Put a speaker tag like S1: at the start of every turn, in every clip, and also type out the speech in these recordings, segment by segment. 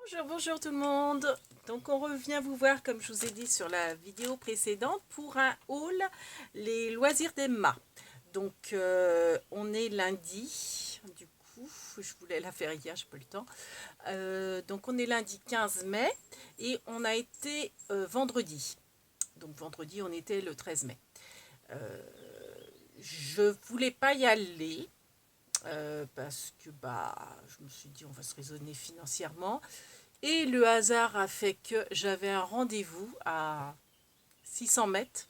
S1: Bonjour, bonjour tout le monde. Donc on revient vous voir comme je vous ai dit sur la vidéo précédente pour un haul les loisirs d'Emma. Donc on est lundi, du coup je voulais la faire hier, j'ai pas eu le temps. Donc on est lundi 15 mai et on a été vendredi. Donc vendredi on était le 13 mai. Je voulais pas y aller. Parce que je me suis dit on va se raisonner financièrement. Et le hasard a fait que j'avais un rendez-vous à 600 mètres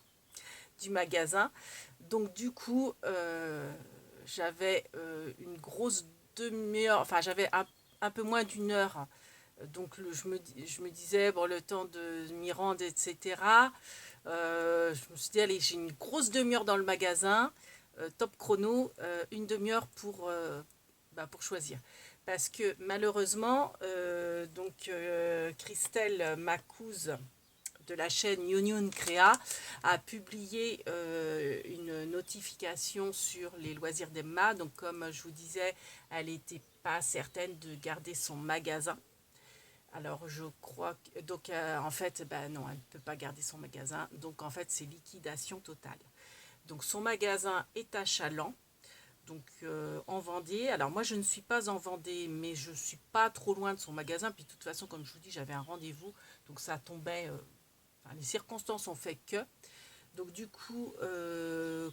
S1: du magasin. Donc du coup, j'avais une grosse demi-heure, enfin j'avais un peu moins d'une heure. Donc je me disais, bon, le temps de m'y rendre, etc. Je me suis dit, allez, j'ai une grosse demi-heure dans le magasin, top chrono, une demi-heure pour choisir. Parce que malheureusement, Christelle Macouz de la chaîne Yun Créa a publié une notification sur les loisirs d'Emma. Donc comme je vous disais, elle n'était pas certaine de garder son magasin. Alors je crois que en fait non, elle ne peut pas garder son magasin. Donc en fait c'est liquidation totale. Donc son magasin est à Chaland, donc en Vendée. Alors moi je ne suis pas en Vendée, mais je suis pas trop loin de son magasin. Puis de toute façon, comme je vous dis, j'avais un rendez-vous, donc ça tombait. Les circonstances ont fait que. Donc du coup,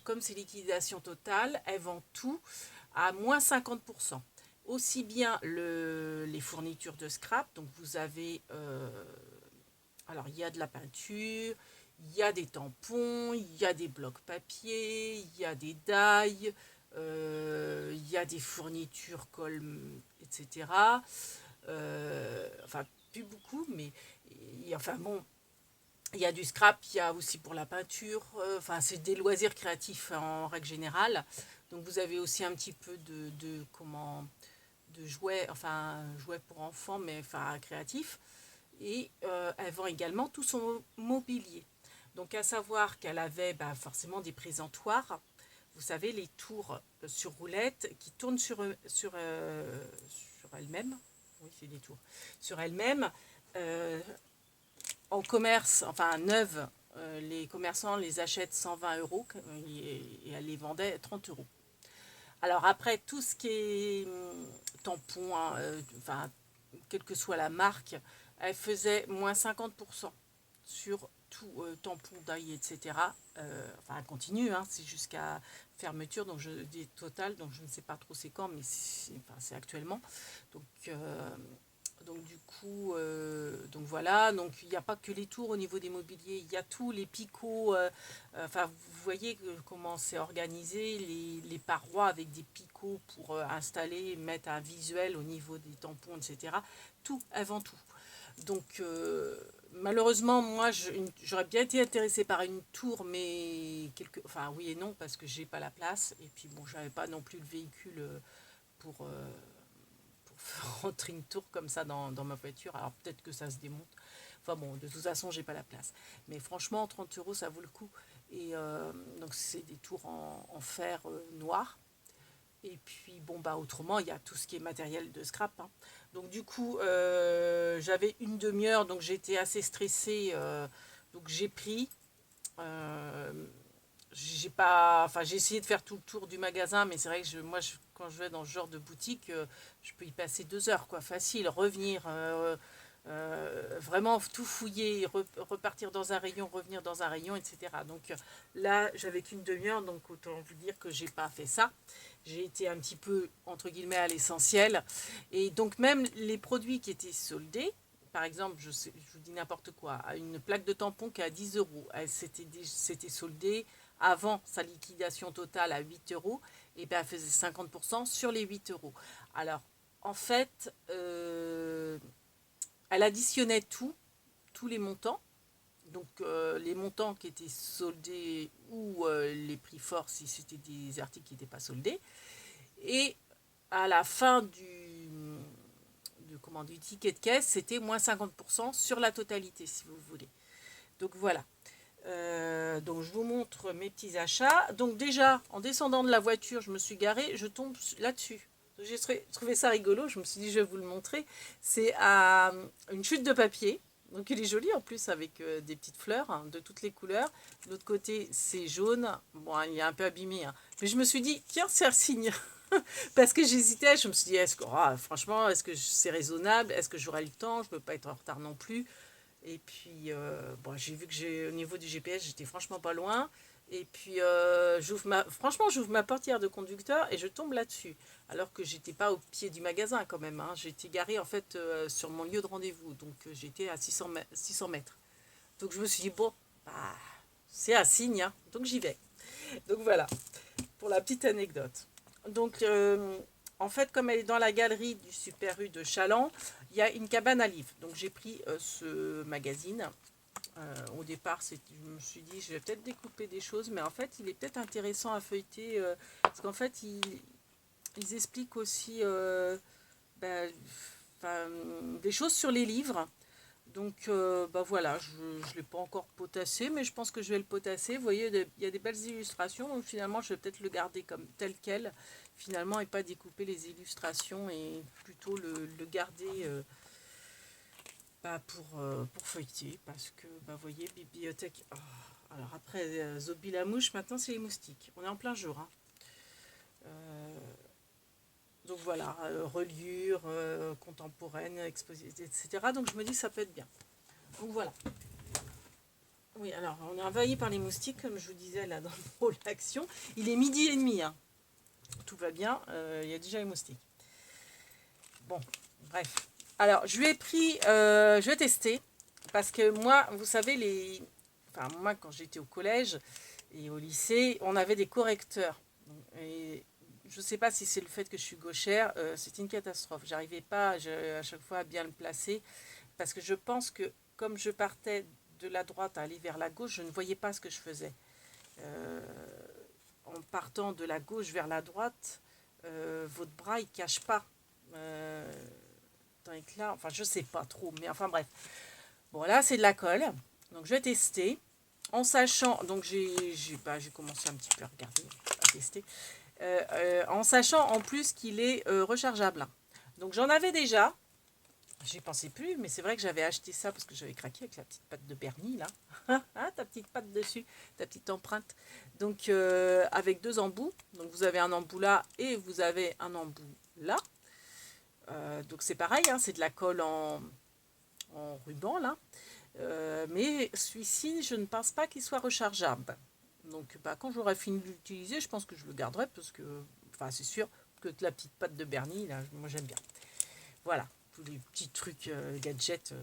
S1: comme c'est liquidation totale, elle vend tout à moins 50%. Aussi bien les fournitures de scrap, donc vous avez, alors il y a de la peinture, il y a des tampons, il y a des blocs papier, il y a des dailles, il y a des fournitures colle, etc. Enfin, plus beaucoup, mais enfin bon, il y a du scrap, il y a aussi pour la peinture. Enfin, c'est des loisirs créatifs en règle générale. Donc vous avez aussi un petit peu de jouets, enfin jouets pour enfants, mais enfin créatifs. Et elle vend également tout son mobilier. Donc à savoir qu'elle avait forcément des présentoirs. Vous savez, les tours sur roulette qui tournent sur elles-mêmes. Oui, c'est des tours. Sur elles-mêmes. En commerce, enfin neuves, les commerçants les achètent 120 euros et elle les vendait 30 euros. Alors après, tout ce qui est tampon, hein, enfin, quelle que soit la marque, elle faisait moins 50% sur tout tampon, d'ail, etc. Enfin, elle continue, hein, c'est jusqu'à fermeture, donc je dis total, donc je ne sais pas trop c'est quand, mais c'est actuellement. Donc, donc du coup, donc voilà, donc il n'y a pas que les tours au niveau des mobiliers, il y a tous les picots, enfin vous voyez comment c'est organisé, les parois avec des picots pour installer, mettre un visuel au niveau des tampons, etc. Tout, avant tout. Donc malheureusement, moi j'aurais bien été intéressée par une tour, mais enfin oui et non, parce que j'ai pas la place, et puis bon, j'avais pas non plus le véhicule pour rentrer une tour comme ça dans ma voiture. Alors peut-être que ça se démonte. Enfin bon, de toute façon, j'ai pas la place. Mais franchement, 30 euros, ça vaut le coup. Et donc, c'est des tours en fer noir. Et puis, bon, autrement, il y a tout ce qui est matériel de scrap, hein. Donc, du coup, j'avais une demi-heure, donc j'étais assez stressée. Donc, j'ai pris. euh, j'ai pas, enfin, j'ai essayé de faire tout le tour du magasin, mais c'est vrai que quand je vais dans ce genre de boutique, je peux y passer 2 heures, quoi, facile. Revenir, vraiment tout fouiller, repartir dans un rayon, revenir dans un rayon, etc. Donc là, j'avais qu'une demi-heure, donc autant vous dire que j'ai pas fait ça. J'ai été un petit peu entre guillemets à l'essentiel, et donc même les produits qui étaient soldés. Par exemple, je vous dis n'importe quoi, une plaque de tampon qui est à 10 euros, c'était soldé avant sa liquidation totale à 8 euros, et bien elle faisait 50% sur les 8 euros. Alors, en fait, elle additionnait tous les montants, donc les montants qui étaient soldés ou les prix forts si c'était des articles qui n'étaient pas soldés. Et à la fin du ticket de caisse, c'était moins 50% sur la totalité, si vous voulez. Donc voilà. Donc je vous montre mes petits achats. Donc déjà, en descendant de la voiture, je me suis garée, je tombe là-dessus. Donc j'ai trouvé ça rigolo, je me suis dit je vais vous le montrer. C'est une chute de papier. Donc il est joli en plus avec des petites fleurs hein, de toutes les couleurs. De l'autre côté c'est jaune. Bon, il est un peu abîmé. Hein. Mais je me suis dit, tiens, c'est un signe. Parce que j'hésitais, je me suis dit, franchement, est-ce que c'est raisonnable? Est-ce que j'aurai le temps? Je ne peux pas être en retard non plus. Et puis, bon, j'ai vu que au niveau du GPS, j'étais franchement pas loin. Et puis, franchement, j'ouvre ma portière de conducteur et je tombe là-dessus. Alors que j'étais pas au pied du magasin quand même. Hein. J'étais garée en fait sur mon lieu de rendez-vous. Donc, j'étais à 600 mètres. Donc, je me suis dit, bon, bah, c'est un signe. Hein. Donc, j'y vais. Donc, voilà, pour la petite anecdote. Donc, en fait, comme elle est dans la galerie du Super U de Chaland, il y a une cabane à livres. Donc, j'ai pris ce magazine. Au départ, je me suis dit, je vais peut-être découper des choses, mais en fait, il est peut-être intéressant à feuilleter, parce qu'en fait, ils expliquent aussi ben, des choses sur les livres. Donc, bah voilà, je ne l'ai pas encore potassé, mais je pense que je vais le potasser. Vous voyez, il y a des belles illustrations, donc finalement, je vais peut-être le garder comme tel quel, finalement, et pas découper les illustrations, et plutôt le garder bah, pour feuilleter, parce que, bah, vous voyez, bibliothèque... Oh, alors après, Zobi la mouche, maintenant, c'est les moustiques. On est en plein jour, hein. Donc voilà, reliure, contemporaine, etc. Donc je me dis, ça peut être bien. Donc voilà. Oui, alors on est envahi par les moustiques, comme je vous disais là dans le rôle d'action. Il est 12h30, hein. Tout va bien, il y a déjà les moustiques. Bon, bref. Alors, je vais tester, parce que moi, vous savez, enfin moi quand j'étais au collège et au lycée, on avait des correcteurs. Et je ne sais pas si c'est le fait que je suis gauchère, c'est une catastrophe. J'arrivais pas à chaque fois à bien le placer, parce que je pense que comme je partais de la droite à aller vers la gauche, je ne voyais pas ce que je faisais. En partant de la gauche vers la droite, votre bras il cache pas. Là, enfin je sais pas trop, mais enfin bref. Bon là c'est de la colle, donc je vais tester. En sachant, donc j'ai commencé un petit peu à regarder, à tester. En sachant en plus qu'il est rechargeable. Donc j'en avais déjà. J'y pensais plus, mais c'est vrai que j'avais acheté ça parce que j'avais craqué avec la petite patte de Bernie, là. Hein, ta petite patte dessus, ta petite empreinte. Donc, avec 2 embouts. Donc, vous avez un embout là et vous avez un embout là. Donc, c'est pareil, hein, c'est de la colle en ruban, là. Mais celui-ci, je ne pense pas qu'il soit rechargeable. Donc, bah, quand j'aurai fini de l'utiliser, je pense que je le garderai parce que, enfin, c'est sûr que la petite patte de Bernie, là, moi, j'aime bien. Voilà, tous les petits trucs gadgets,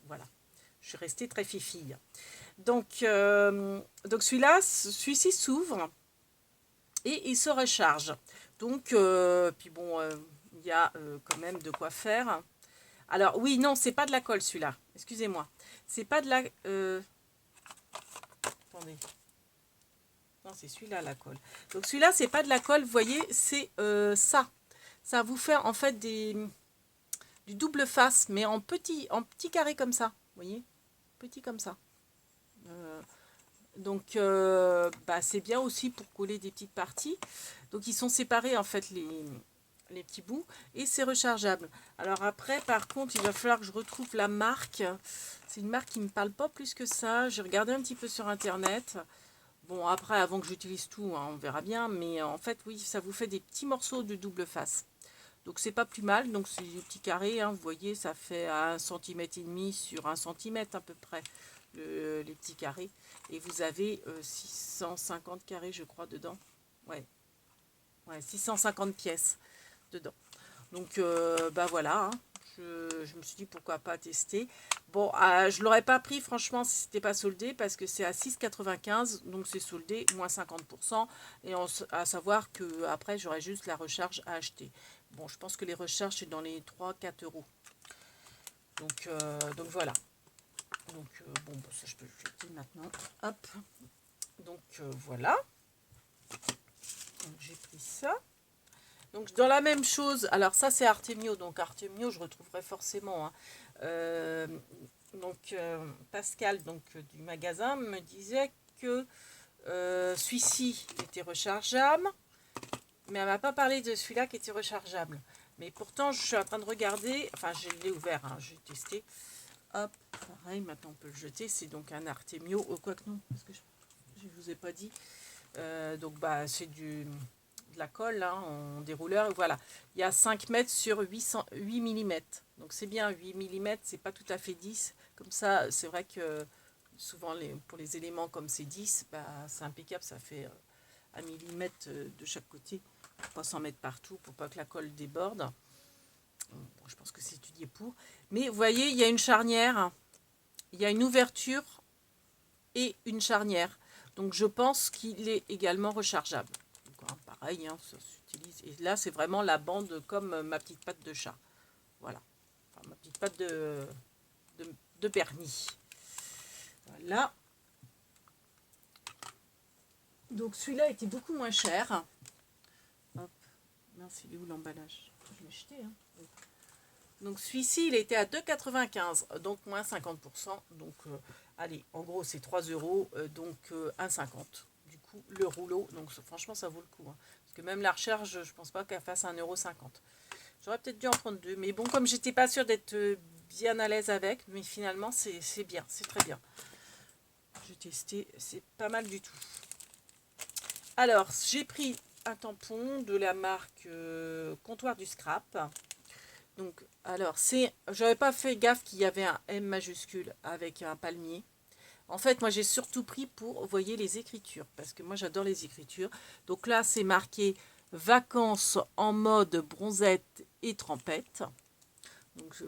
S1: voilà. Je suis restée très fifille. Donc celui-ci s'ouvre et il se recharge. Donc, puis bon, il y a quand même de quoi faire. Alors oui, non, c'est pas de la colle celui-là. Excusez-moi. C'est pas de la... attendez. Non, c'est celui-là la colle. Donc celui-là, c'est pas de la colle, vous voyez, c'est ça. Ça vous fait en fait du double face, mais en petit carré comme ça. Vous voyez, petit comme ça. Donc, bah, c'est bien aussi pour coller des petites parties. Donc, ils sont séparés, en fait, les petits bouts. Et c'est rechargeable. Alors après, par contre, il va falloir que je retrouve la marque. C'est une marque qui ne me parle pas plus que ça. J'ai regardé un petit peu sur Internet. Bon, après, avant que j'utilise tout, hein, on verra bien. Mais en fait, oui, ça vous fait des petits morceaux de double face. Donc, c'est pas plus mal. Donc, c'est des petits carrés. Hein, vous voyez, ça fait 1,5 cm sur 1 cm à peu près. Les petits carrés, et vous avez 650 carrés je crois dedans, ouais 650 pièces dedans. Donc bah voilà, hein. Je me suis dit pourquoi pas tester. Bon, je l'aurais pas pris franchement si c'était pas soldé, parce que c'est à 6,95, donc c'est soldé moins 50%, et à savoir que après j'aurais juste la recharge à acheter. Bon, je pense que les recharges c'est dans les 3-4 euros. Donc voilà. Donc, bon, ça je peux le jeter maintenant. Hop. Donc, voilà. Donc, j'ai pris ça. Donc, dans la même chose, alors ça c'est Artemio. Donc, Artemio, je retrouverai forcément. Hein. Donc, Pascal, donc, du magasin, me disait que celui-ci était rechargeable. mais elle m'a pas parlé de celui-là qui était rechargeable. Mais pourtant, je suis en train de regarder, enfin, je l'ai ouvert, hein, j'ai testé. Hop, pareil, maintenant on peut le jeter. C'est donc un Artemio, quoi que non, parce que je vous ai pas dit. Donc, bah, c'est de la colle, hein, en dérouleur. Et voilà, il y a 5 mètres sur 8 mm. Donc, c'est bien, 8 mm, c'est pas tout à fait 10. Comme ça, c'est vrai que souvent, pour les éléments comme c'est 10, bah, c'est impeccable, ça fait 1 millimètre de chaque côté. Pour pas s'en mettre partout, pour pas que la colle déborde. Bon, je pense que c'est étudié pour. Mais vous voyez, il y a une charnière, il y a une ouverture et une charnière. Donc je pense qu'il est également rechargeable. Donc, hein, pareil, hein, ça s'utilise. Et là, c'est vraiment la bande comme ma petite patte de chat. Voilà. Enfin, ma petite patte de Bernie. Voilà. Donc celui-là était beaucoup moins cher. Hop. Mince, il est où l'emballage? Je l'ai jeté, hein. Donc celui-ci, il était à 2,95, donc moins 50%. Donc, allez, en gros, c'est 3 euros, donc 1,50. Du coup, le rouleau, donc franchement, ça vaut le coup. Hein. Parce que même la recharge, je pense pas qu'elle fasse 1,50 €. J'aurais peut-être dû en prendre deux. Mais bon, comme j'étais pas sûre d'être bien à l'aise avec, mais finalement, c'est bien, c'est très bien. J'ai testé, c'est pas mal du tout. Alors, j'ai pris un tampon de la marque Comptoir du Scrap. Donc, alors, j'avais pas fait gaffe qu'il y avait un M majuscule avec un palmier. En fait, moi, j'ai surtout pris pour, vous voyez, les écritures, parce que moi, j'adore les écritures. Donc là, c'est marqué vacances en mode bronzette et trempette. Donc,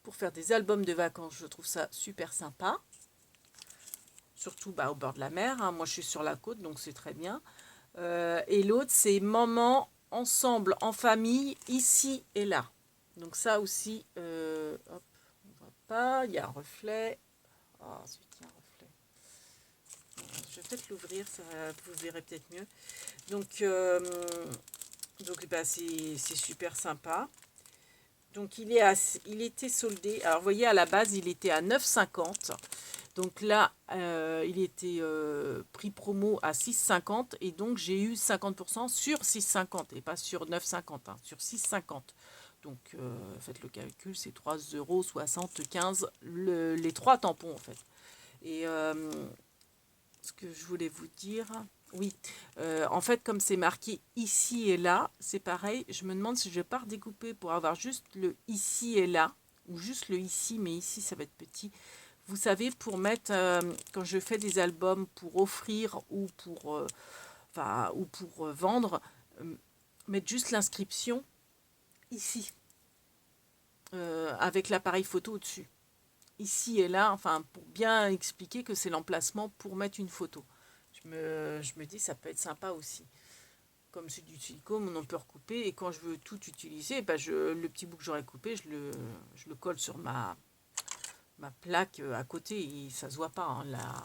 S1: pour faire des albums de vacances, je trouve ça super sympa. Surtout bah, au bord de la mer. Hein. Moi, je suis sur la côte, donc c'est très bien. Et l'autre, c'est maman ensemble en famille, ici et là. Donc ça aussi, hop, on voit pas, il y a un reflet. Ah, zut, il y a un reflet. Je vais peut-être l'ouvrir, vous verrez peut-être mieux. Donc bah, c'est super sympa. Donc il était soldé. Alors vous voyez, à la base, il était à 9,50. Donc là, il était prix promo à 6,50 et donc j'ai eu 50% sur 6,50 et pas sur 9,50, hein, sur 6,50. Donc faites le calcul, c'est 3,75 € les 3 tampons en fait. Et ce que je voulais vous dire, oui, en fait comme c'est marqué ici et là, c'est pareil, je me demande si je vais pas redécouper pour avoir juste le ici et là, ou juste le ici, mais ici ça va être petit. Vous savez, pour mettre, quand je fais des albums pour offrir ou pour, vendre, mettre juste l'inscription ici, avec l'appareil photo au-dessus. Ici et là, enfin, pour bien expliquer que c'est l'emplacement pour mettre une photo. Je me dis, ça peut être sympa aussi. Comme c'est du silicone, on peut recouper. Et quand je veux tout utiliser, bah le petit bout que j'aurais coupé, je le colle sur ma plaque à côté et ça se voit pas, hein,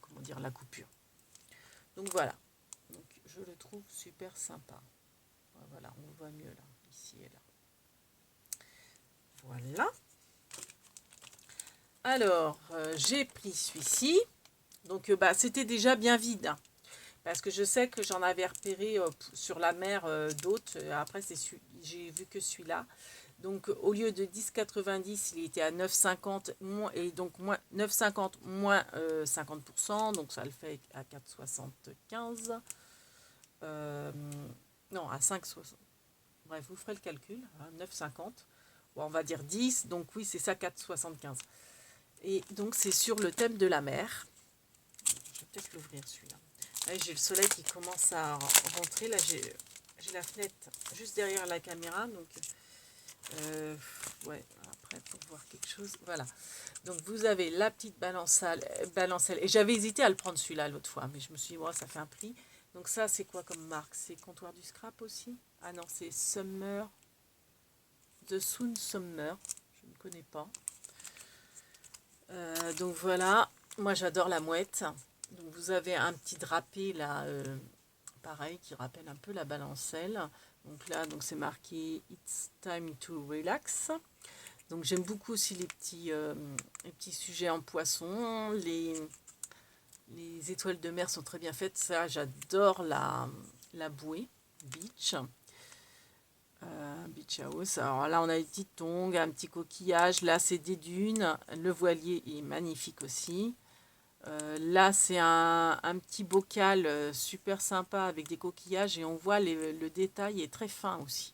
S1: comment dire, la coupure. Donc voilà, donc je le trouve super sympa. Voilà, on le voit mieux là, ici et là. Voilà. Alors, j'ai pris celui-ci. Donc bah, c'était déjà bien vide. Hein, parce que je sais que j'en avais repéré sur la mer d'autres. Après, j'ai vu que celui-là. Donc au lieu de 10,90, il était à 9,50 et donc moins 9,50 moins 50%, donc ça le fait à 4,75. Non, à 5,60. Bref, vous ferez le calcul, hein, 9,50. Bon, on va dire 10, donc oui, c'est ça, 4,75. Et donc c'est sur le thème de la mer. Je vais peut-être l'ouvrir celui-là. Là, j'ai le soleil qui commence à rentrer. Là, j'ai la fenêtre juste derrière la caméra, donc ouais, après pour voir quelque chose, voilà. Donc vous avez la petite balancelle, et j'avais hésité à le prendre celui-là l'autre fois, mais je me suis dit, ouais, ça fait un prix. Donc ça, c'est quoi comme marque? C'est Comptoir du Scrap aussi? Ah non, c'est Summer, The Soon Summer, je ne connais pas. Donc voilà, moi j'adore la mouette. Donc vous avez un petit drapé là, pareil, qui rappelle un peu la balancelle. Donc là, donc c'est marqué It's time to relax. Donc j'aime beaucoup aussi les petits sujets en poisson. Les étoiles de mer sont très bien faites. Ça, j'adore la bouée. beach. Beach house. Alors là, on a des petites tongs, un petit coquillage. Là, c'est des dunes. Le voilier est magnifique aussi. Là, c'est un petit bocal super sympa avec des coquillages et on voit le détail est très fin aussi.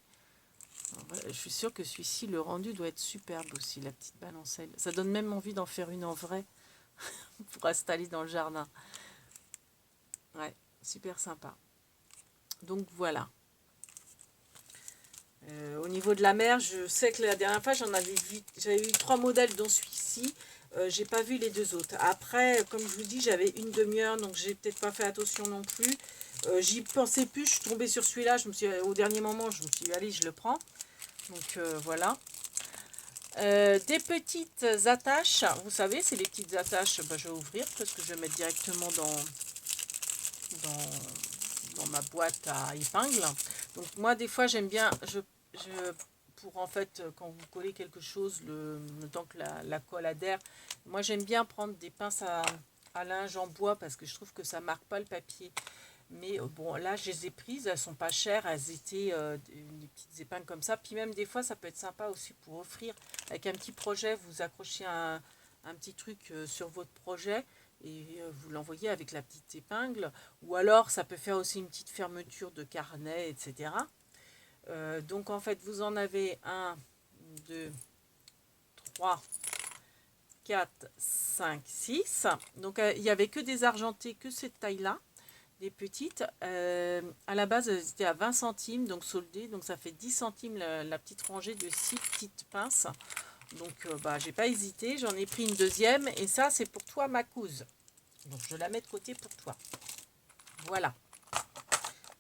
S1: Alors, je suis sûre que celui-ci, le rendu doit être superbe aussi, la petite balancelle. Ça donne même envie d'en faire une en vrai pour installer dans le jardin. Ouais, super sympa. Donc voilà. Au niveau de la mer, je sais que la dernière fois, j'avais vu 3 modèles dont celui-ci. J'ai pas vu les 2 autres. Après, comme je vous dis, j'avais une demi-heure, donc j'ai peut-être pas fait attention non plus. J'y pensais plus, je suis tombée sur celui-là. Au dernier moment, je me suis dit, allez, je le prends. Donc voilà. Des petites attaches, vous savez, c'est les petites attaches, je vais ouvrir parce que je vais mettre directement dans ma boîte à épingles. Donc moi, des fois, j'aime bien, pour en fait, quand vous collez quelque chose, le temps que la colle adhère, moi j'aime bien prendre des pinces à linge en bois parce que je trouve que ça marque pas le papier. Mais bon, là, je les ai prises, elles sont pas chères, elles étaient des petites épingles comme ça. Puis même des fois, ça peut être sympa aussi pour offrir. Avec un petit projet, vous accrochez un petit truc sur votre projet et vous l'envoyez avec la petite épingle. Ou alors, ça peut faire aussi une petite fermeture de carnet, etc. Donc en fait, vous en avez 1, 2, 3, 4, 5, 6. Donc il n'y avait que des argentés, que cette taille-là. Des petites, à la base elles étaient à 20 centimes, donc soldées, donc ça fait 10 centimes la petite rangée de 6 petites pinces. Donc j'ai pas hésité, j'en ai pris une deuxième et ça c'est pour toi ma couse. Donc je la mets de côté pour toi. Voilà,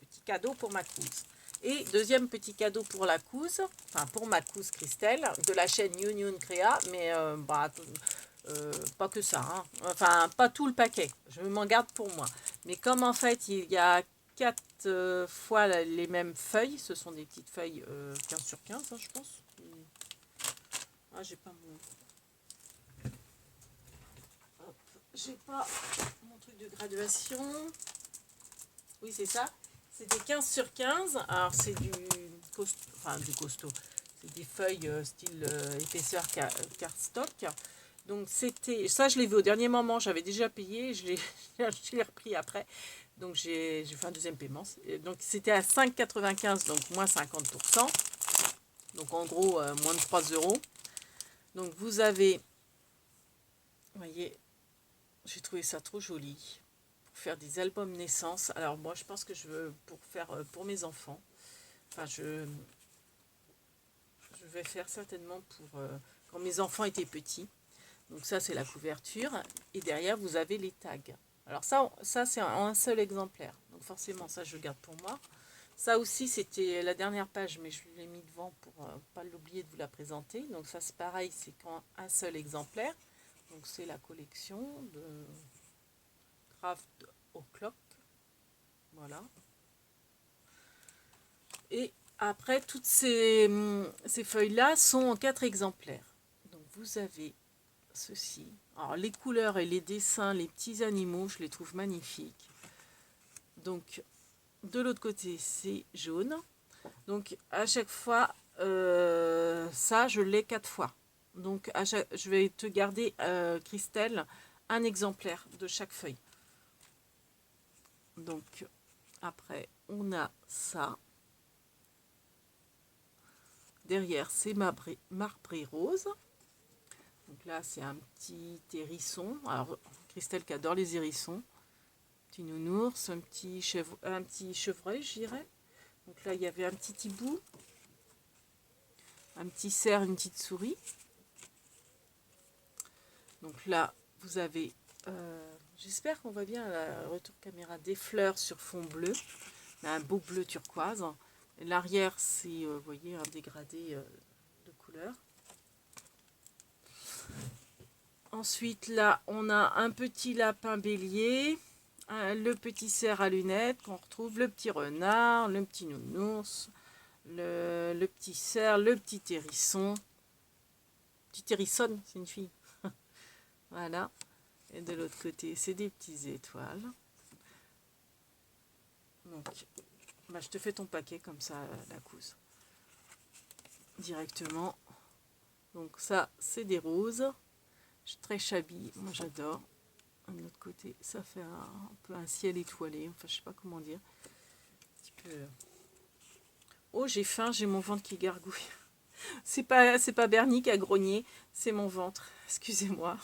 S1: petit cadeau pour ma couse. Et deuxième petit cadeau pour la couse, enfin pour ma couse Christelle, de la chaîne Union Créa, mais pas que ça, hein. Enfin pas tout le paquet, je m'en garde pour moi. Mais comme en fait il y a 4 fois les mêmes feuilles, ce sont des petites feuilles 15 sur 15 hein, je pense. Ah j'ai pas hop, j'ai pas mon truc de graduation. Oui c'est ça, c'est des 15 sur 15, alors c'est du costaud, c'est des feuilles style épaisseur cardstock. Donc c'était, ça je l'ai vu au dernier moment, j'avais déjà payé, je l'ai repris après. Donc j'ai fait un deuxième paiement. Donc c'était à 5,95, donc moins 50%. Donc en gros moins de 3 euros. Donc vous avez, vous voyez, j'ai trouvé ça trop joli. Pour faire des albums naissance. Alors moi je pense que je veux pour faire pour mes enfants. Enfin je vais faire certainement pour quand mes enfants étaient petits. Donc ça c'est la couverture et derrière vous avez les tags. Alors ça c'est un seul exemplaire. Donc forcément ça je le garde pour moi. Ça aussi c'était la dernière page mais je l'ai mis devant pour pas l'oublier de vous la présenter. Donc ça c'est pareil, c'est quand un seul exemplaire. Donc c'est la collection de Craft O'Clock. Voilà. Et après toutes ces feuilles-là sont en 4 exemplaires. Donc vous avez ceci. Alors les couleurs et les dessins, les petits animaux, je les trouve magnifiques. Donc de l'autre côté c'est jaune. Donc à chaque fois, ça je l'ai 4 fois. Donc je vais te garder, Christelle, un exemplaire de chaque feuille. Donc après on a ça. Derrière c'est marbré rose. Donc là, c'est un petit hérisson. Alors, Christelle qui adore les hérissons. Petit nounours, un petit chevreuil, je dirais. Donc là, il y avait un petit hibou. Un petit cerf, une petite souris. Donc là, vous avez, j'espère qu'on voit bien à la retour caméra, des fleurs sur fond bleu. Un beau bleu turquoise. L'arrière, c'est, vous voyez, un dégradé de couleur. Ensuite, là, on a un petit lapin bélier, le petit cerf à lunettes qu'on retrouve, le petit renard, le petit nounours, le petit cerf, le petit hérisson. Petit hérisson, c'est une fille. Voilà. Et de l'autre côté, c'est des petites étoiles. Donc, Bah, je te fais ton paquet comme ça, la couse. Directement. Donc ça, c'est des roses. Très shabby, moi j'adore. De l'autre côté, ça fait un peu un ciel étoilé. Enfin, je sais pas comment dire. Un petit peu... Oh, j'ai faim, j'ai mon ventre qui gargouille. C'est pas Bernie qui a grogné, c'est mon ventre. Excusez-moi.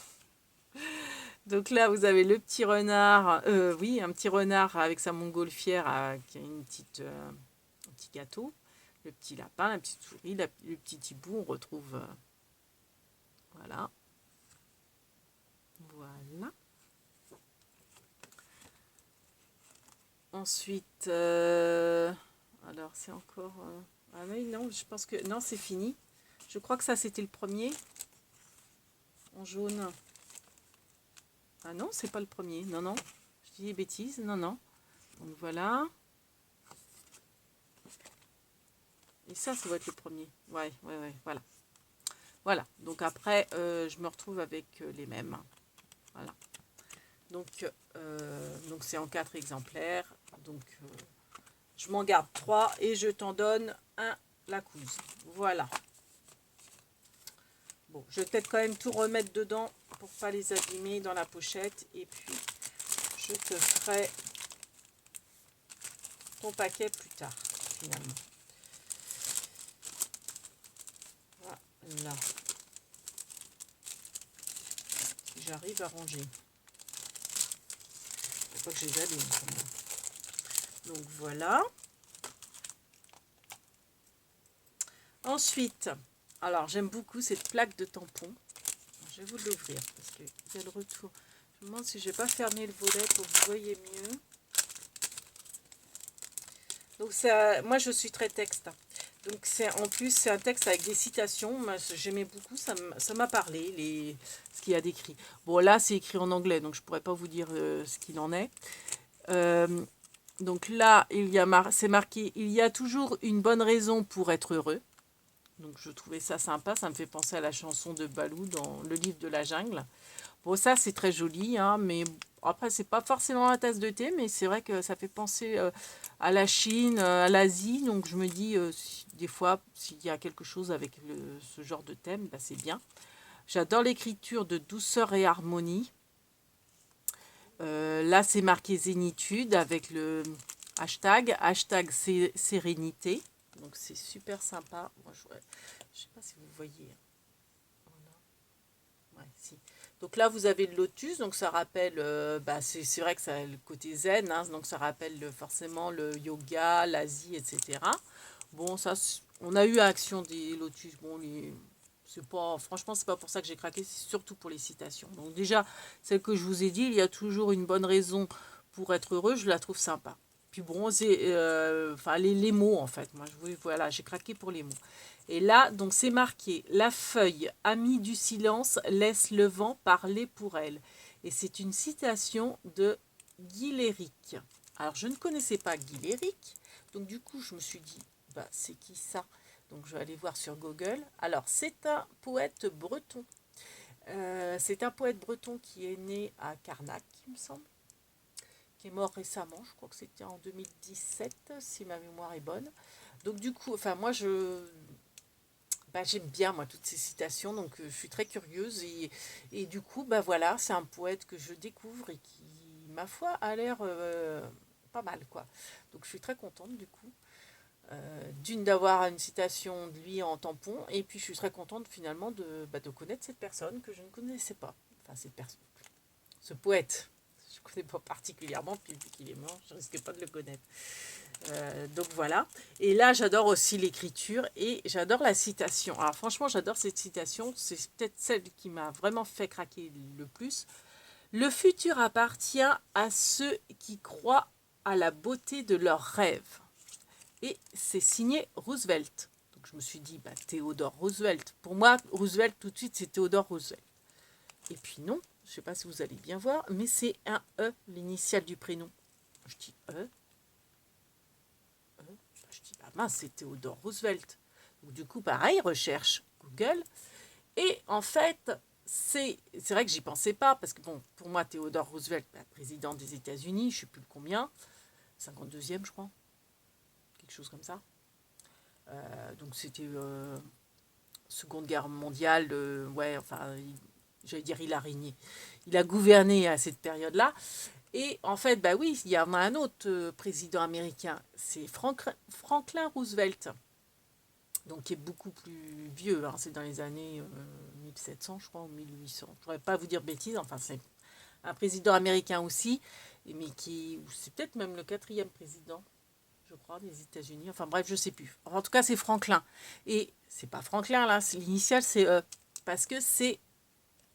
S1: Donc là, vous avez le petit renard. Oui, un petit renard avec sa montgolfière qui a un petit gâteau. Le petit lapin, la petite souris, le petit hibou. On retrouve... voilà. Voilà. Ensuite, alors c'est encore... ah oui, non, je pense que... Non, c'est fini. Je crois que ça, c'était le premier. En jaune. Ah non, c'est pas le premier. Non, non. Je dis des bêtises. Non, non. Donc voilà. Et ça doit être le premier. Ouais, ouais, ouais. Voilà. Voilà. Donc après, je me retrouve avec les mêmes. Voilà. Donc c'est en 4 exemplaires. Donc je m'en garde 3 et je t'en donne un la couse. Voilà. Bon, je vais peut-être quand même tout remettre dedans pour pas les abîmer dans la pochette. Et puis je te ferai ton paquet plus tard, finalement. Voilà. Si j'arrive à ranger. Faut pas que je les abîme. Donc voilà. Ensuite, alors j'aime beaucoup cette plaque de tampon. Je vais vous l'ouvrir parce qu'il y a le retour. Je me demande si je vais pas fermer le volet pour que vous voyez mieux. Donc ça, moi je suis très texte. Donc c'est en plus c'est un texte avec des citations. Moi j'aimais beaucoup, ça m'a parlé ce qu'il y a d'écrit. Bon là c'est écrit en anglais donc je pourrais pas vous dire ce qu'il en est. Donc là c'est marqué il y a toujours une bonne raison pour être heureux. Donc je trouvais ça sympa, ça me fait penser à la chanson de Balou dans le livre de la jungle. Bon ça c'est très joli, hein, mais après c'est pas forcément la tasse de thé, mais c'est vrai que ça fait penser à la Chine, à l'Asie, donc je me dis des fois s'il y a quelque chose avec ce genre de thème, bah, c'est bien. J'adore l'écriture de douceur et harmonie. Là c'est marqué zénitude avec le hashtag sérénité. Donc c'est super sympa. Moi, je sais pas si vous voyez. Voilà. Ouais, si. Donc là vous avez le lotus, donc ça rappelle, bah, c'est vrai que ça a le côté zen, hein, donc ça rappelle forcément le yoga, l'Asie, etc. Bon, ça, on a eu Action des lotus. Bon, c'est pas, franchement, c'est pas pour ça que j'ai craqué, c'est surtout pour les citations. Donc déjà, celle que je vous ai dit, il y a toujours une bonne raison pour être heureux, je la trouve sympa. Puis bon, c'est enfin les mots en fait. Moi, voilà, j'ai craqué pour les mots. Et là, donc c'est marqué la feuille amie du silence laisse le vent parler pour elle. Et c'est une citation de Guy Léric. Alors, je ne connaissais pas Guy Léric, donc du coup, je me suis dit, bah, c'est qui ça? Donc, je vais aller voir sur Google. Alors, c'est un poète breton. C'est un poète breton qui est né à Carnac, il me semble, qui est mort récemment, je crois que c'était en 2017, si ma mémoire est bonne. Donc du coup, enfin moi bah, j'aime bien moi toutes ces citations, donc je suis très curieuse et du coup, bah voilà, c'est un poète que je découvre et qui, ma foi, a l'air pas mal quoi. Donc je suis très contente du coup. D'une d'avoir une citation de lui en tampon et puis je suis très contente finalement de connaître cette personne que je ne connaissais pas. Enfin cette personne, ce poète. Je ne connais pas particulièrement, puis vu qu'il est mort, je ne risquais pas de le connaître. Donc voilà. Et là, j'adore aussi l'écriture et j'adore la citation. Alors franchement, j'adore cette citation. C'est peut-être celle qui m'a vraiment fait craquer le plus. Le futur appartient à ceux qui croient à la beauté de leurs rêves. Et c'est signé Roosevelt. Donc je me suis dit, bah, Theodore Roosevelt. Pour moi, Roosevelt, tout de suite, c'est Theodore Roosevelt. Et puis non, je ne sais pas si vous allez bien voir, mais c'est un E, l'initiale du prénom. Je dis E. Je dis, bah mince, c'est Theodore Roosevelt. Donc, du coup, pareil, recherche Google. Et en fait, c'est vrai que j'y pensais pas, parce que bon, pour moi, Theodore Roosevelt, bah, président des États-Unis, je ne sais plus le combien, 52e, je crois. quelque chose comme ça. Donc c'était Seconde Guerre mondiale, ouais, enfin, j'allais dire il a régné. Il a gouverné à cette période-là. Et en fait, bah oui, il y en a un autre président américain, c'est Franklin Roosevelt, donc qui est beaucoup plus vieux, hein, c'est dans les années 1700, je crois, ou 1800. Je ne pourrais pas vous dire bêtises, enfin, c'est un président américain aussi, mais c'est peut-être même le 4e président, je crois, des États-Unis. Enfin bref, je sais plus. En tout cas, c'est Franklin. Et c'est pas Franklin, là, l'initiale, c'est parce que c'est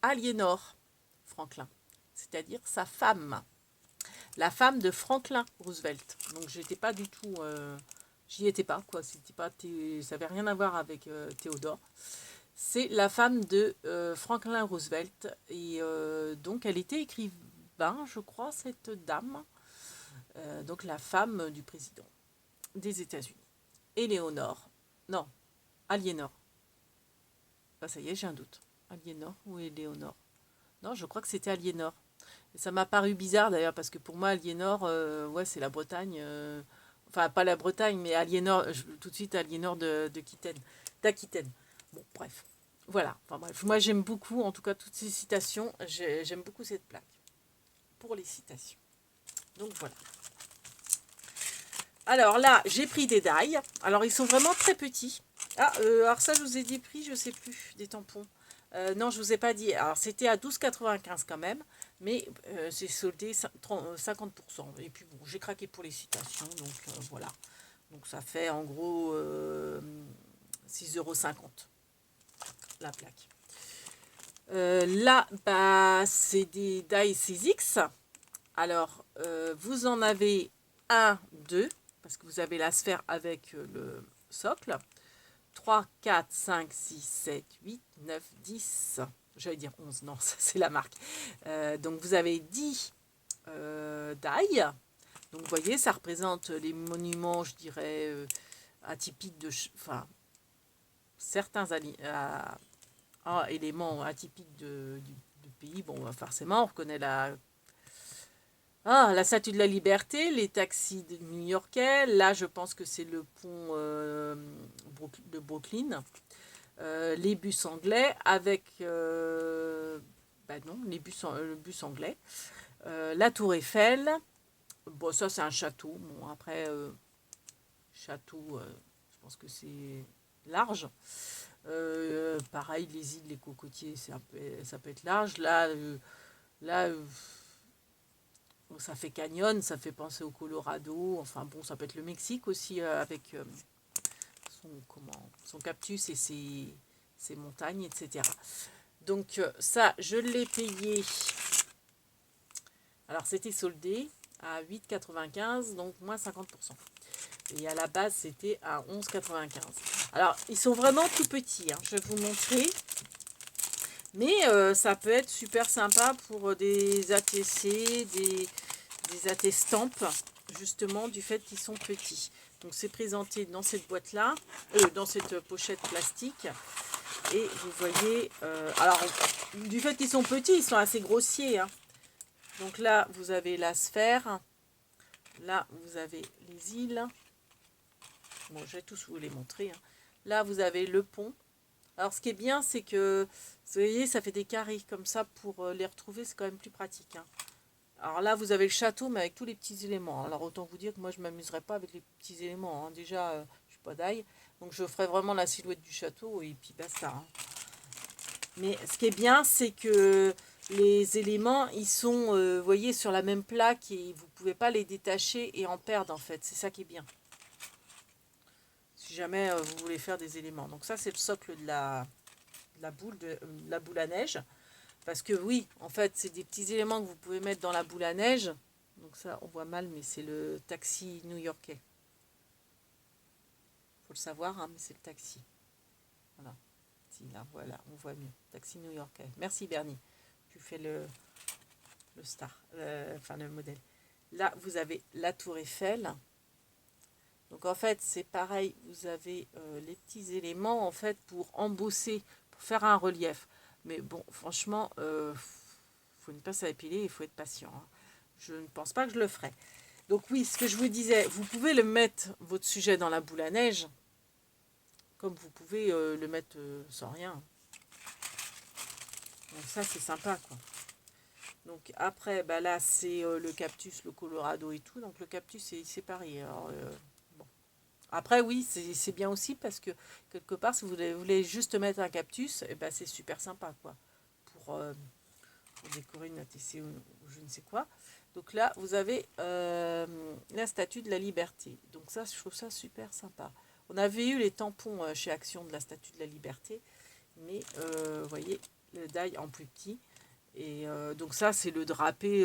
S1: Aliénor Franklin, c'est-à-dire sa femme. La femme de Franklin Roosevelt. Donc j'étais pas du tout, j'y étais pas quoi. C'était pas, ça avait rien à voir avec Théodore. C'est la femme de Franklin Roosevelt et donc elle était écrivain, je crois, cette dame. Donc la femme du président des États-Unis. Éléonore, non, Aliénor. Ah, ça y est, j'ai un doute. Aliénor ou Éléonore? Non, je crois que c'était Aliénor. Et ça m'a paru bizarre d'ailleurs, parce que pour moi, Aliénor, ouais, c'est la Bretagne. Enfin, pas la Bretagne, mais Aliénor, tout de suite Aliénor d'Aquitaine. Bon, bref. Voilà. Enfin, bref. Moi, j'aime beaucoup, en tout cas, toutes ces citations. J'aime beaucoup cette plaque pour les citations. Donc, voilà. Alors là, j'ai pris des die. Alors, ils sont vraiment très petits. Ah, alors ça, je vous ai dit prix, je sais plus, des tampons. Non, je vous ai pas dit. Alors, c'était à 12,95 quand même, mais c'est soldé 50%. Et puis, bon, j'ai craqué pour les citations, donc voilà. Donc, ça fait en gros 6,50 € la plaque. Là, bah, c'est des die 6X. Alors, vous en avez 1, 2, parce que vous avez la sphère avec le socle. 3, 4, 5, 6, 7, 8, 9, 10. J'allais dire 11, non, ça c'est la marque. Donc vous avez 10 die. Donc vous voyez, ça représente les monuments, je dirais, atypiques enfin, certains éléments atypiques du pays. Bon, forcément, on reconnaît la Statue de la Liberté, les taxis new-yorkais. Là, je pense que c'est le pont de Brooklyn. Les bus anglais avec... non, le bus anglais. La Tour Eiffel. Bon, ça, c'est un château. Bon, après, château, je pense que c'est large. Pareil, les îles, les cocotiers, ça peut être large. Là ça fait canyon, ça fait penser au Colorado. Enfin bon, ça peut être le Mexique aussi avec son cactus et ses montagnes, etc. Donc ça, je l'ai payé. Alors c'était soldé à 8,95, donc moins 50%. Et à la base, c'était à 11,95. Alors, ils sont vraiment tout petits, hein. Je vais vous montrer. Mais ça peut être super sympa pour des ATC, des attestampes, justement, du fait qu'ils sont petits. Donc, c'est présenté dans cette boîte-là, dans cette pochette plastique. Et vous voyez, alors, du fait qu'ils sont petits, ils sont assez grossiers, hein. Donc là, vous avez la sphère. Là, vous avez les îles. Bon, je vais tous vous les montrer, hein. Là, vous avez le pont. Alors, ce qui est bien, c'est que, vous voyez, ça fait des carrés comme ça. Pour les retrouver, c'est quand même plus pratique, hein. Alors là, vous avez le château, mais avec tous les petits éléments. Alors, autant vous dire que moi, je ne m'amuserai pas avec les petits éléments, hein. Déjà, je ne suis pas d'ail. Donc, je ferai vraiment la silhouette du château et puis basta, hein. Mais ce qui est bien, c'est que les éléments, ils sont, vous voyez, sur la même plaque et vous ne pouvez pas les détacher et en perdre, en fait. C'est ça qui est bien. Si jamais vous voulez faire des éléments. Donc ça, c'est le socle de la boule à neige. Parce que oui, en fait, c'est des petits éléments que vous pouvez mettre dans la boule à neige. Donc ça, on voit mal, mais c'est le taxi new-yorkais. Il faut le savoir, hein, mais c'est le taxi. Voilà. Si, là, voilà, on voit mieux. Taxi new-yorkais. Merci Bernie. Tu fais le star, enfin le modèle. Là, vous avez la tour Eiffel. Donc en fait, c'est pareil, vous avez les petits éléments en fait pour embosser, pour faire un relief. Mais bon, franchement, faut une pince à épiler, il faut être patient, hein. Je ne pense pas que je le ferai. Donc oui, ce que je vous disais, vous pouvez le mettre, votre sujet, dans la boule à neige, comme vous pouvez le mettre sans rien. Donc ça, c'est sympa, quoi. Donc après, bah là, c'est le cactus, le Colorado et tout. Donc le cactus, c'est séparé. Alors, bon. Après, oui, c'est bien aussi parce que quelque part, si vous voulez juste mettre un cactus, eh ben, c'est super sympa, quoi. Pour décorer une ATC ou je ne sais quoi. Donc là, vous avez la Statue de la Liberté. Donc ça, je trouve ça super sympa. On avait eu les tampons chez Action de la Statue de la Liberté, mais vous voyez, le die en plus petit. Et donc ça, c'est le drapé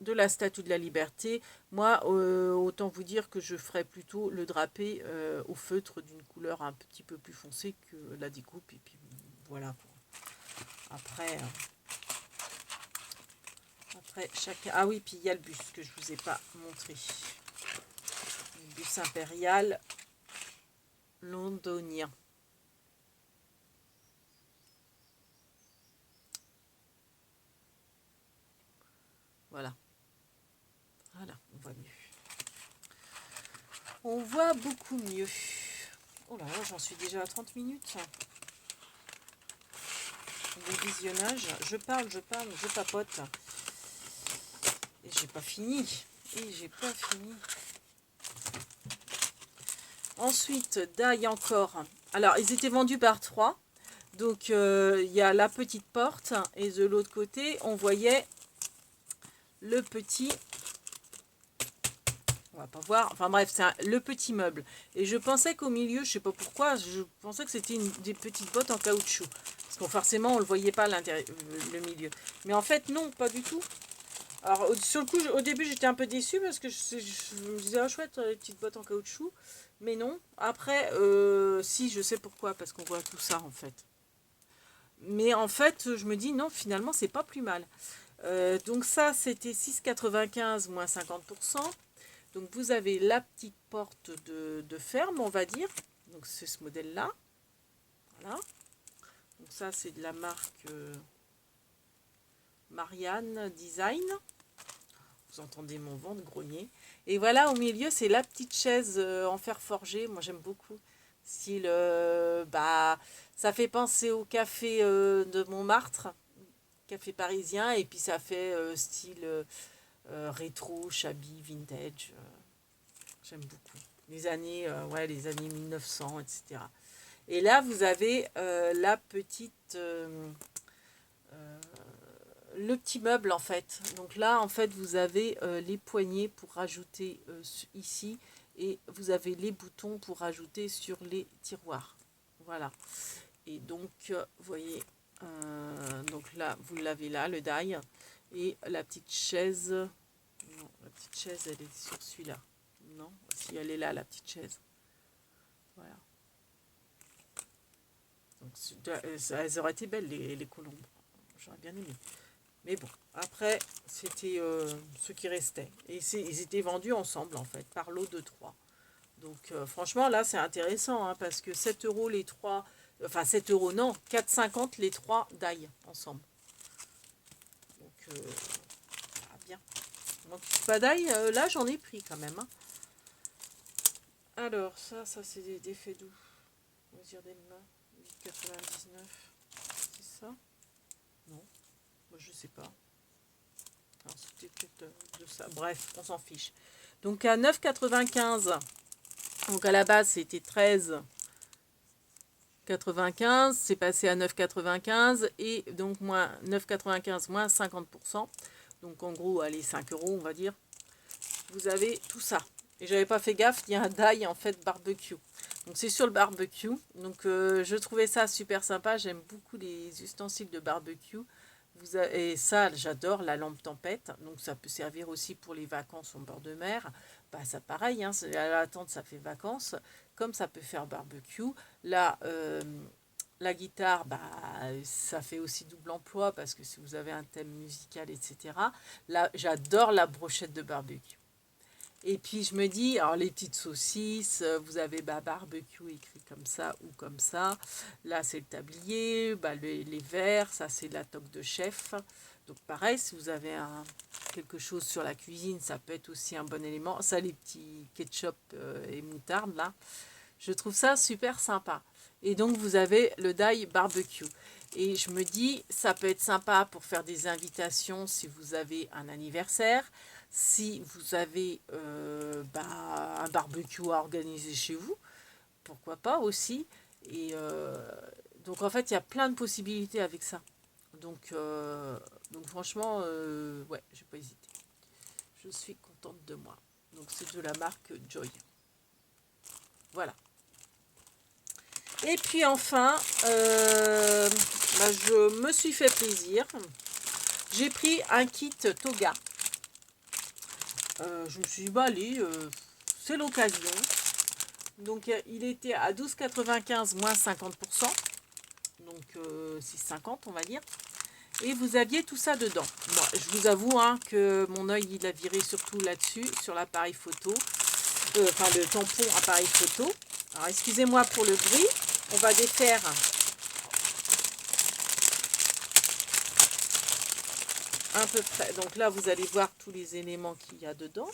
S1: de la Statue de la Liberté. Moi, autant vous dire que je ferais plutôt le drapé au feutre d'une couleur un petit peu plus foncée que la découpe. Et puis voilà. Après... Après, chacun... Ah oui, puis il y a le buste que je ne vous ai pas montré. Le buste impérial londonien. Voilà. Voilà, on voit mieux. On voit beaucoup mieux. Oh là là, j'en suis déjà à 30 minutes. De visionnage. Je parle, je papote. Et j'ai pas fini. Ensuite, die encore. Alors, ils étaient vendus par 3. Donc, il y a la petite porte. Et de l'autre côté, on voyait le petit... On va pas voir. Enfin bref, c'est le petit meuble. Et je pensais qu'au milieu, je sais pas pourquoi, je pensais que c'était des petites bottes en caoutchouc. Parce que forcément, on le voyait pas à l'intérieur, le milieu. Mais en fait, non, pas du tout. Alors, sur le coup, au début, j'étais un peu déçue parce que je me disais, ah chouette, les petites bottes en caoutchouc. Mais non. Après, si, je sais pourquoi, parce qu'on voit tout ça, en fait. Mais en fait, je me dis, non, finalement, c'est pas plus mal. Donc ça, c'était 6,95 moins 50%. Donc vous avez la petite porte de ferme, on va dire. Donc c'est ce modèle-là. Voilà. Donc ça, c'est de la marque Marianne Design. Vous entendez mon ventre grogner. Et voilà, au milieu, c'est la petite chaise en fer forgé. Moi, j'aime beaucoup. Style, bah, ça fait penser au café de Montmartre, café parisien. Et puis ça fait style rétro, shabby, vintage. J'aime beaucoup. Les années, ouais, les années 1900, etc. Et là, vous avez la petite... le petit meuble, en fait. Donc là, en fait, vous avez les poignées pour rajouter ici. Et vous avez les boutons pour rajouter sur les tiroirs. Voilà. Et donc, vous voyez... donc là, vous l'avez là, le die. Et la petite chaise... Non, la petite chaise, elle est sur celui-là. Non, si elle est là, la petite chaise. Voilà. Donc, elles auraient été belles, les colombes. J'aurais bien aimé. Mais bon, après, c'était ce qui restait. Et ils étaient vendus ensemble, en fait, par lot de 3. Donc, franchement, là, c'est intéressant, hein, parce que 7 euros les 3... Enfin, 7 euros, non, 4,50 les 3 d'ail ensemble. Donc, bien. Donc, pas d'ail, là, j'en ai pris quand même, hein. Alors, ça c'est des faits doux. Loisir des mains, 8,99. C'est ça? Non, moi je sais pas. C'était peut-être de ça. Bref, on s'en fiche. Donc à 9,95. Donc à la base c'était 13,95. C'est passé à 9,95. Et donc moins 9,95 moins 50%. Donc en gros, allez, 5 euros on va dire. Vous avez tout ça. Et j'avais pas fait gaffe, il y a un die en fait barbecue. Donc c'est sur le barbecue. Donc je trouvais ça super sympa. J'aime beaucoup les ustensiles de barbecue. Et ça, j'adore la lampe tempête. Donc ça peut servir aussi pour les vacances au bord de mer. Bah ça pareil, hein, à la tente ça fait vacances. Comme ça peut faire barbecue. Là, la guitare, bah, ça fait aussi double emploi parce que si vous avez un thème musical, etc. Là, j'adore la brochette de barbecue. Et puis je me dis, alors les petites saucisses, vous avez barbecue écrit comme ça ou comme ça. Là c'est le tablier, les verres, ça c'est la toque de chef. Donc pareil, si vous avez quelque chose sur la cuisine, ça peut être aussi un bon élément. Ça, les petits ketchup et moutarde là, je trouve ça super sympa. Et donc vous avez le die barbecue. Et je me dis, ça peut être sympa pour faire des invitations si vous avez un anniversaire. Si vous avez un barbecue à organiser chez vous, pourquoi pas aussi. Et donc en fait, il y a plein de possibilités avec ça. Donc franchement, ouais, j'ai pas hésité. Je suis contente de moi. Donc c'est de la marque Joy. Voilà. Et puis enfin, je me suis fait plaisir. J'ai pris un kit Toga. Je me suis dit, allez, c'est l'occasion. Donc il était à 12,95 moins 50%. Donc 6,50 on va dire. Et vous aviez tout ça dedans. Bon, je vous avoue que mon œil il a viré surtout là-dessus, sur l'appareil photo. Enfin le tampon appareil photo. Alors excusez-moi pour le bruit. On va défaire à peu près. Donc là vous allez voir tous les éléments qu'il y a dedans.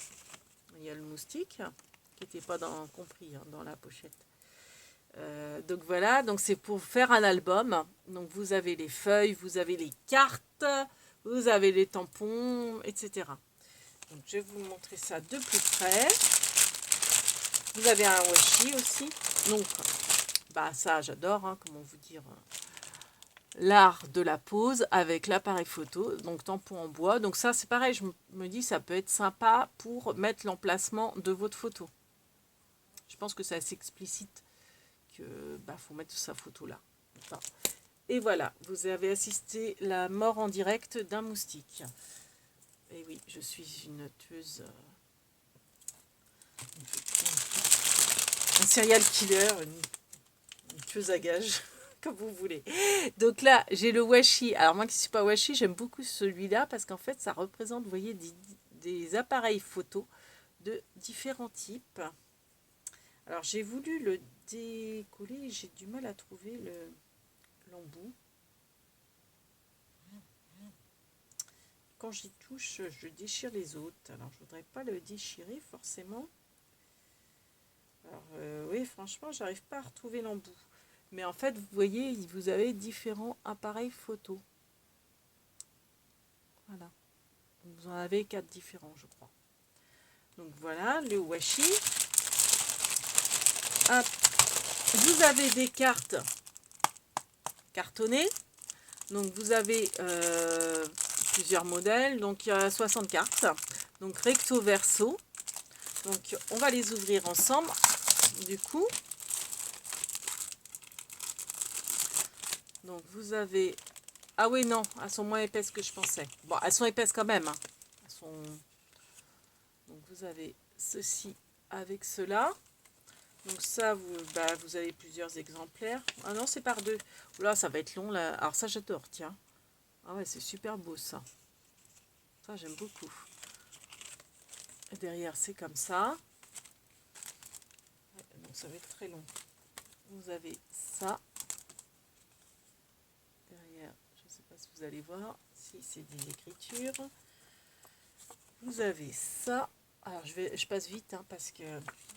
S1: Il y a le moustique qui n'était pas compris dans la pochette. Donc voilà, donc c'est pour faire un album. Donc vous avez les feuilles, vous avez les cartes, vous avez les tampons, etc. Donc je vais vous montrer ça de plus près. Vous avez un washi aussi. Donc ça j'adore, comment vous dire, l'art de la pose avec l'appareil photo. Donc tampon en bois. Donc ça c'est pareil, je me dis ça peut être sympa pour mettre l'emplacement de votre photo. Je pense que c'est assez explicite. Faut mettre sa photo là. Enfin, et voilà, vous avez assisté la mort en direct d'un moustique. Et oui, je suis une tueuse, un serial killer, une tueuse à gages, comme vous voulez. Donc là, j'ai le washi. Alors moi qui ne suis pas washi, j'aime beaucoup celui-là parce qu'en fait, ça représente, vous voyez, des appareils photo de différents types. Alors j'ai voulu le décoller, j'ai du mal à trouver l'embout. Quand j'y touche, je déchire les autres. Alors je voudrais pas le déchirer forcément. Alors oui, franchement, j'arrive pas à retrouver l'embout. Mais en fait, vous voyez, vous avez différents appareils photo. Voilà. Vous en avez 4 différents, je crois. Donc voilà, le washi. Hop. Vous avez des cartes cartonnées. Donc vous avez plusieurs modèles. Donc il y a 60 cartes. Donc recto verso. Donc on va les ouvrir ensemble. Du coup. Donc vous avez... Ah oui, non, elles sont moins épaisses que je pensais. Bon, elles sont épaisses quand même. Elles sont... Donc vous avez ceci avec cela. Donc ça, vous avez plusieurs exemplaires. Ah non, c'est par deux. Là, ça va être long. Là. Alors ça, j'adore, tiens. Ah ouais, c'est super beau ça. Ça, j'aime beaucoup. Et derrière, c'est comme ça. Ouais, donc ça va être très long. Vous avez ça. Derrière, je ne sais pas si vous allez voir. Si, c'est des écritures. Vous avez ça. Alors je passe vite parce que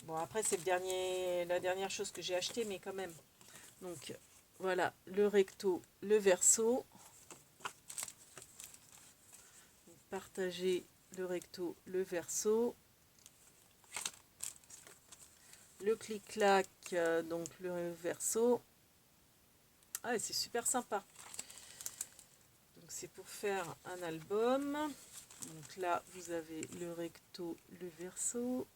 S1: bon après c'est la dernière chose que j'ai acheté mais quand même. Donc voilà le recto, le verso. Partagez le recto, le verso. Le clic-clac, donc le verso. Ah c'est super sympa. Donc c'est pour faire un album. Donc là, vous avez le recto, le verso.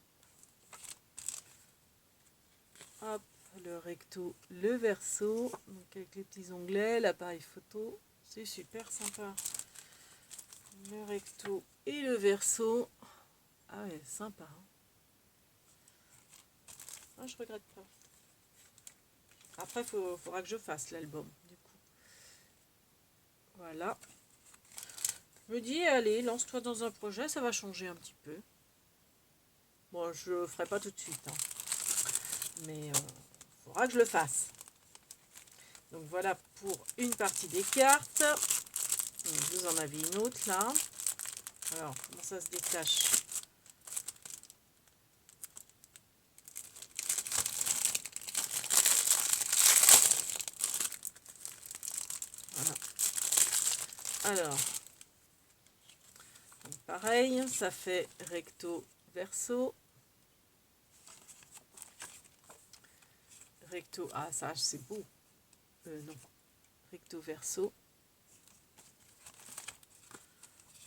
S1: Hop, le recto, le verso. Donc avec les petits onglets, l'appareil photo. C'est super sympa. Le recto et le verso. Ah ouais, sympa. Ah, je regrette pas. Après, il faudra que je fasse l'album, du coup. Voilà. Je me dis, allez, lance-toi dans un projet, ça va changer un petit peu. Bon, je le ferai pas tout de suite, hein. Mais faudra que je le fasse. Donc voilà pour une partie des cartes. Donc, vous en avez une autre là. Alors, comment ça se détache? Voilà. Alors, donc pareil, ça fait recto verso. Recto, ah ça c'est beau. Non, recto verso.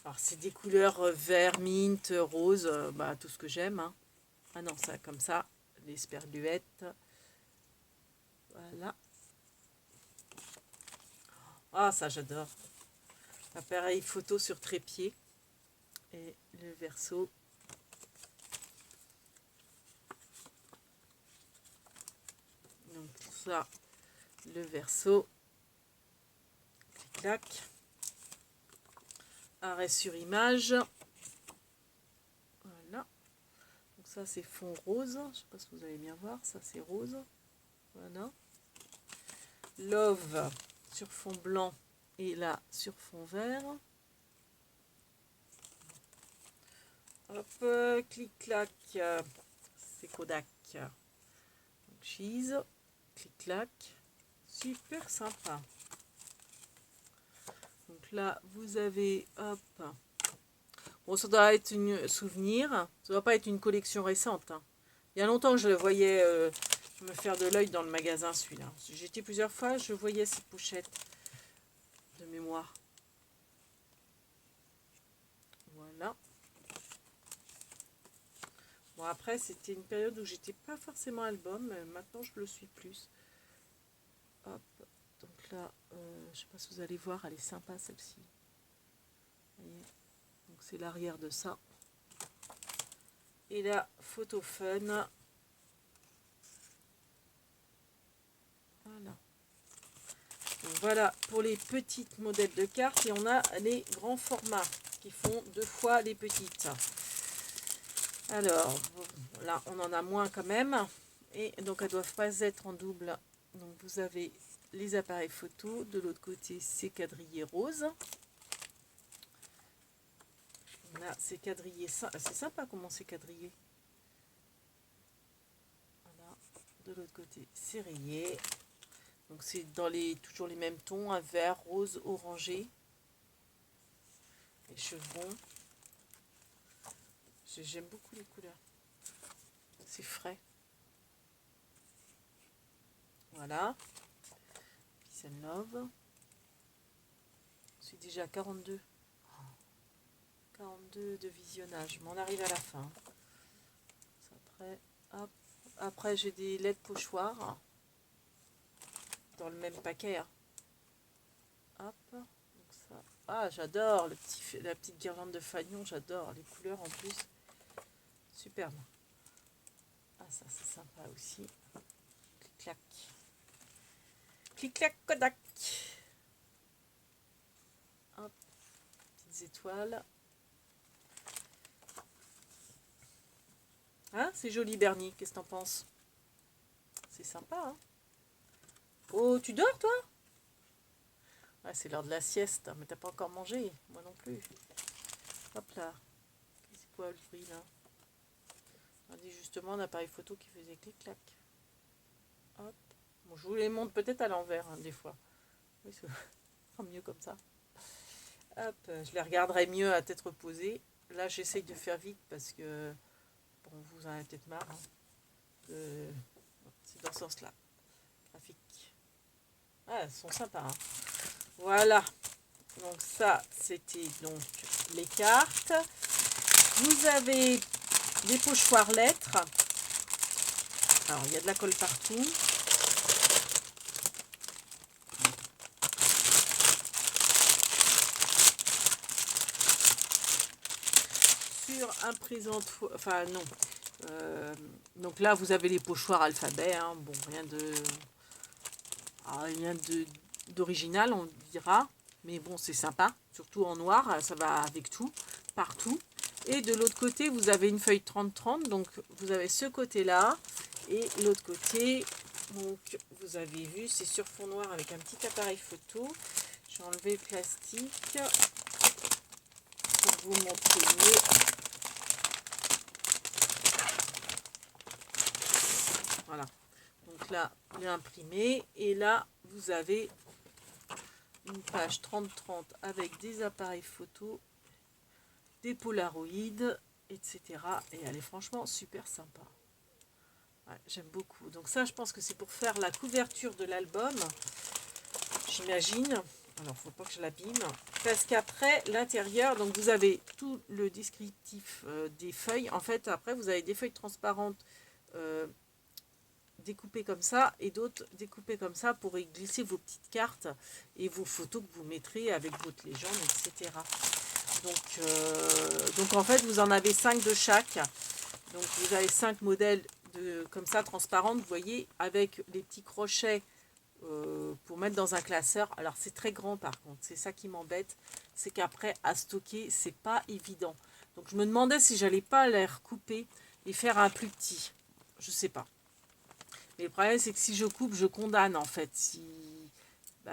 S1: Alors c'est des couleurs vert, mint, rose, bah, tout ce que j'aime, hein. Ah non, ça comme ça, les sperluettes. Voilà. Ah ça j'adore. Appareil photo sur trépied. Et le verso. Donc ça, le verso. Clac. Arrêt sur image. Voilà. Donc ça c'est fond rose. Je sais pas si vous allez bien voir. Ça c'est rose. Voilà. Love sur fond blanc et là sur fond vert. Hop, clic-clac, c'est Kodak. Donc, cheese, clic-clac, super sympa. Donc là, vous avez, hop, bon, ça doit être un souvenir, ça doit pas être une collection récente, hein. Il y a longtemps que je le voyais me faire de l'œil dans le magasin, celui-là. J'étais plusieurs fois, je voyais cette pochette de mémoire. Voilà. Bon, après, c'était une période où j'étais pas forcément album, mais maintenant je le suis plus. Hop, donc là, je sais pas si vous allez voir, elle est sympa celle-ci. Voyez, donc c'est l'arrière de ça. Et la photo fun. Voilà. Donc voilà pour les petites modèles de cartes. Et on a les grands formats qui font 2 fois les petites. Alors, là, on en a moins quand même. Et donc, elles ne doivent pas être en double. Donc, vous avez les appareils photo. De l'autre côté, c'est quadrillé rose. Là, c'est quadrillé. C'est sympa comment c'est quadrillé. Voilà. De l'autre côté, c'est rayé. Donc, c'est dans toujours les mêmes tons. Un vert, rose, orangé. Les chevrons. J'aime beaucoup les couleurs. C'est frais. Voilà. Peace and love. Je suis déjà à 42. 42 de visionnage. Mais on arrive à la fin. Après, hop. Après j'ai des LED pochoirs. Dans le même paquet. Hein. Hop. Donc ça. Ah, j'adore la petite guirlande de fanion. J'adore les couleurs en plus. Superbe. Ah, ça c'est sympa aussi. Clic-clac. Clic-clac Kodak. Hop. Petites étoiles. Hein, c'est joli Bernie. Qu'est-ce que t'en penses? C'est sympa, hein? Oh, tu dors toi? Ah, c'est l'heure de la sieste, mais t'as pas encore mangé, moi non plus. Hop là. C'est quoi le bruit là? On dit justement un appareil photo qui faisait clic-clac. Hop. Bon, je vous les montre peut-être à l'envers, hein, des fois. Oui, c'est mieux comme ça. Hop, je les regarderai mieux à tête reposée. Là, j'essaye de faire vite parce que bon, vous en avez peut-être marre. Hein, c'est dans ce sens-là. Graphique. Ah, elles sont sympas. Hein. Voilà. Donc ça, c'était donc les cartes. Vous avez des pochoirs lettres. Alors, il y a de la colle partout. Sur un présentoir, enfin non. Donc là, vous avez les pochoirs alphabet. Hein. Bon, rien d'original, on dira. Mais bon, c'est sympa. Surtout en noir, ça va avec tout, partout. Et de l'autre côté, vous avez une feuille 30-30. Donc, vous avez ce côté-là. Et l'autre côté, donc, vous avez vu, c'est sur fond noir avec un petit appareil photo. J'ai enlevé le plastique pour vous montrer mieux. Voilà. Donc là, il est imprimé. Et là, vous avez une page 30-30 avec des appareils photo, des polaroïdes, etc. Et elle est franchement super sympa. Ouais, j'aime beaucoup. Donc ça, je pense que c'est pour faire la couverture de l'album, j'imagine. Alors, faut pas que je l'abîme. Parce qu'après, l'intérieur, donc vous avez tout le descriptif des feuilles. En fait, après, vous avez des feuilles transparentes découpées comme ça et d'autres découpées comme ça pour y glisser vos petites cartes et vos photos que vous mettrez avec votre légende, etc. Donc en fait, vous en avez 5 de chaque. Donc vous avez 5 modèles comme ça, transparentes, vous voyez, avec les petits crochets pour mettre dans un classeur. Alors c'est très grand par contre, c'est ça qui m'embête, c'est qu'après à stocker, c'est pas évident. Donc je me demandais si j'allais pas les recouper et faire un plus petit. Je sais pas. Mais le problème c'est que si je coupe, je condamne en fait.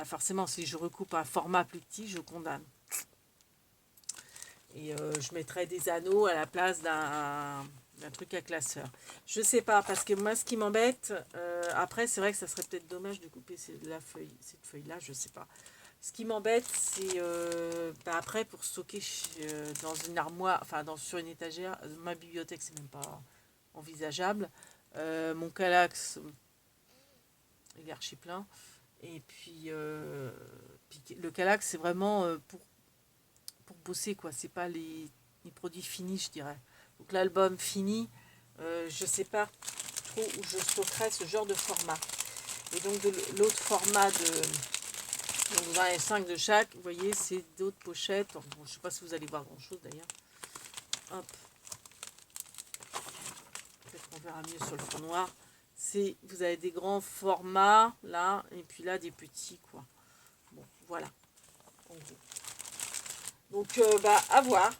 S1: Forcément, si je recoupe un format plus petit, je condamne. Et je mettrais des anneaux à la place d'un truc à classeur. Je sais pas, parce que moi, ce qui m'embête, après, c'est vrai que ça serait peut-être dommage de couper cette feuille-là, je sais pas. Ce qui m'embête, c'est après, pour stocker dans une armoire, enfin, sur une étagère, ma bibliothèque, c'est même pas envisageable. Mon Kallax, il est archi plein. Et puis le Kallax, c'est vraiment pour bosser, quoi. C'est pas les produits finis, je dirais. Donc l'album fini, je sais pas trop où je stockerai ce genre de format. Et donc de l'autre format donc vous en avez 5 de chaque, vous voyez, c'est d'autres pochettes. Bon, je sais pas si vous allez voir grand chose d'ailleurs. Hop. Peut-être qu'on verra mieux sur le fond noir. Vous avez des grands formats là, et puis là des petits, quoi. Bon, voilà. En gros. Donc à voir,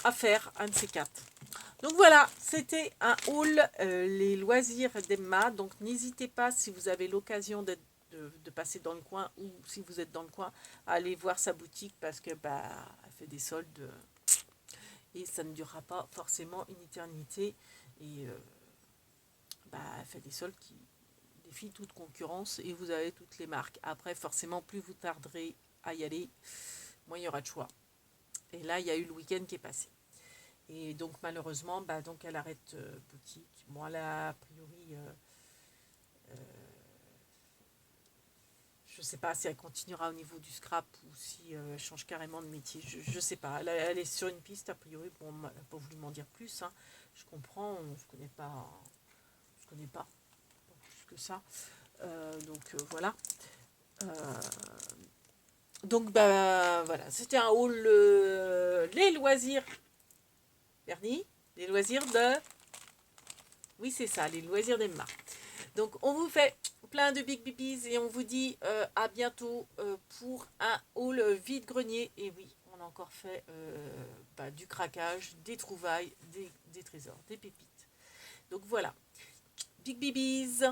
S1: à faire, un de ces quatre. Donc voilà, c'était un haul les loisirs d'Emma. Donc n'hésitez pas, si vous avez l'occasion de passer dans le coin, ou si vous êtes dans le coin, à aller voir sa boutique, parce que elle fait des soldes et ça ne durera pas forcément une éternité. Et elle fait des soldes qui défient toute concurrence, et vous avez toutes les marques. Après, forcément, plus vous tarderez à y aller, moins il y aura de choix. Et là, il y a eu le week-end qui est passé. Et donc malheureusement, donc elle arrête boutique. Bon, elle a priori, je ne sais pas si elle continuera au niveau du scrap ou si elle change carrément de métier. Je ne sais pas. Elle est sur une piste a priori. Bon, elle n'a pas voulu m'en dire plus. Hein. Je comprends. Je connais pas plus que ça. Voilà. Donc voilà, c'était un haul les loisirs. Bernie, les loisirs de... Oui, c'est ça, les loisirs d'Emma. Donc, on vous fait plein de big bibis et on vous dit à bientôt pour un haul vide-grenier. Et oui, on a encore fait du craquage, des trouvailles, des trésors, des pépites. Donc voilà, big bibis.